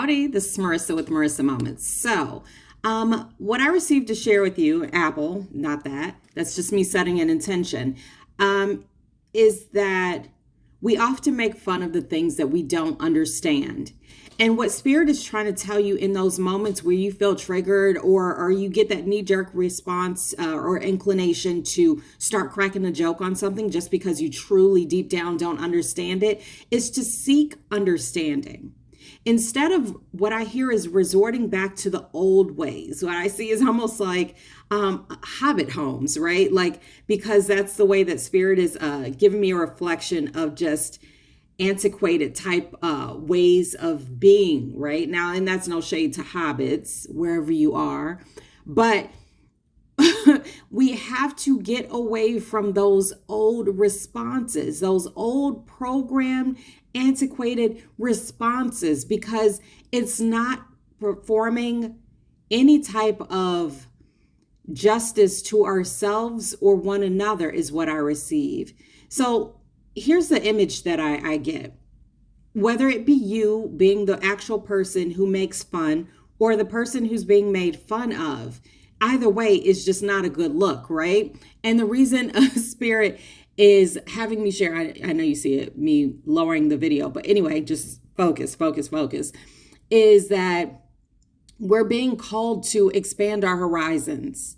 everybody. This is Marissa with Marissa Moments. So, what I received to share with you, Apple, not that, that's just me setting an intention, is that we often make fun of the things that we don't understand. And what Spirit is trying to tell you in those moments where you feel triggered or you get that knee-jerk response or inclination to start cracking a joke on something just because you truly deep down don't understand it, is to seek understanding. Instead of what I hear is resorting back to the old ways. What I see is almost like hobbit homes, right? Like, because that's the way that Spirit is giving me a reflection of just antiquated type ways of being right now. And that's no shade to hobbits, wherever you are. But we have to get away from those old responses, those old programmed, antiquated responses, because it's not performing any type of justice to ourselves or one another, is what I receive. So here's the image that I get. Whether it be you being the actual person who makes fun or the person who's being made fun of, either way is just not a good look, right? And the reason Spirit is having me share, I know you see it, me lowering the video, but anyway, just focus, is that we're being called to expand our horizons.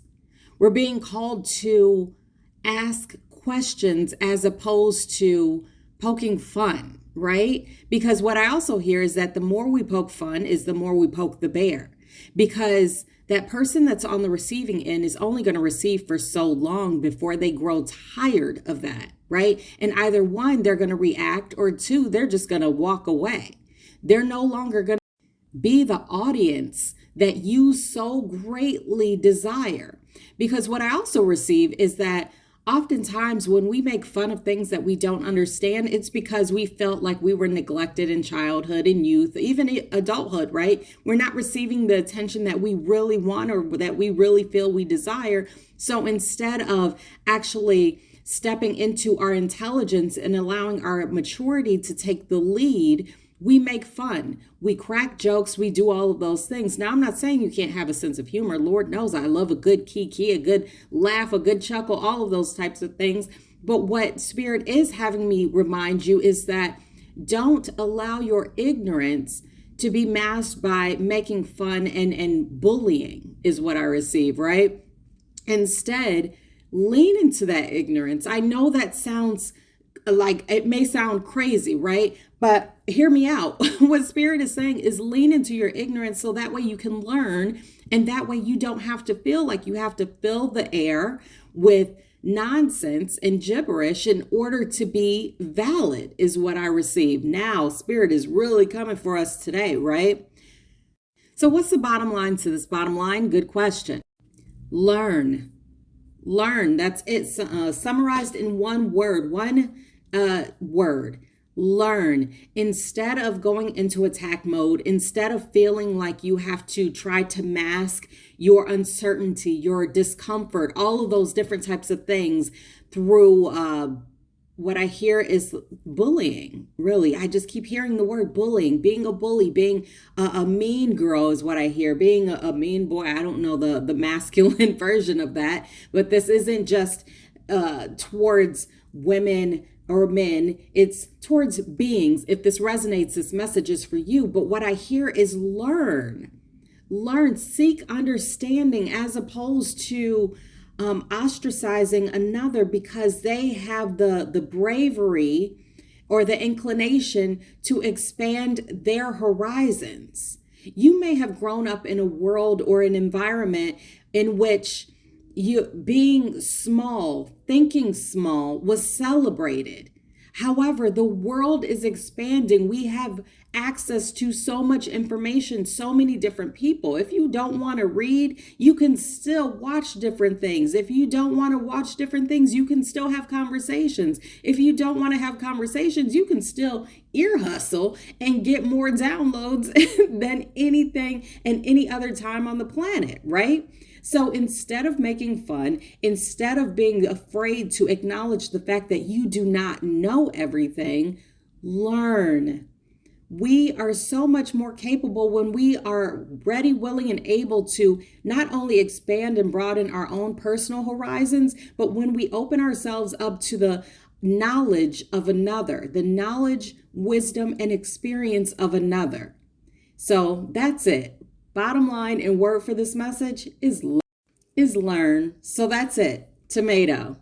We're being called to ask questions as opposed to poking fun, right? Because what I also hear is that the more we poke fun is the more we poke the bear, because that person that's on the receiving end is only going to receive for so long before they grow tired of that, right? And either one, they're going to react, or two, they're just going to walk away. They're no longer going to be the audience that you so greatly desire. Because what I also receive is that oftentimes when we make fun of things that we don't understand, it's because we felt like we were neglected in childhood and youth, even adulthood, right? We're not receiving the attention that we really want or that we really feel we desire. So instead of actually stepping into our intelligence and allowing our maturity to take the lead, we make fun, we crack jokes, we do all of those things. Now, I'm not saying you can't have a sense of humor. Lord knows I love a good kiki, a good laugh, a good chuckle, all of those types of things. But what Spirit is having me remind you is that don't allow your ignorance to be masked by making fun and bullying, is what I receive, right? Instead, lean into that ignorance. I know that sounds like, it may sound crazy, right? But hear me out. What Spirit is saying is lean into your ignorance so that way you can learn, and that way you don't have to feel like you have to fill the air with nonsense and gibberish in order to be valid, is what I receive. Now, Spirit is really coming for us today, right? So what's the bottom line to this? Bottom line, good question. Learn. That's it. Summarized in one word. Learn. Instead of going into attack mode, instead of feeling like you have to try to mask your uncertainty, your discomfort, all of those different types of things through what I hear is bullying. Really, I just keep hearing the word bullying, being a bully, being a mean girl is what I hear, being a mean boy. I don't know the masculine version of that, but this isn't just towards women or men, it's towards beings. If this resonates, this message is for you. But what I hear is learn, seek understanding, as opposed to ostracizing another because they have the bravery or the inclination to expand their horizons. You may have grown up in a world or an environment in which you being small, thinking small was celebrated. However, the world is expanding. We have access to so much information, so many different people. If you don't want to read, you can still watch different things. If you don't want to watch different things, you can still have conversations. If you don't want to have conversations, you can still ear hustle and get more downloads than anything and any other time on the planet, right? So instead of making fun, instead of being afraid to acknowledge the fact that you do not know everything, learn. We are so much more capable when we are ready, willing, and able to not only expand and broaden our own personal horizons, but when we open ourselves up to the knowledge of another, the knowledge, wisdom, and experience of another. So that's it. Bottom line and word for this message is learn. So that's it. Tomato.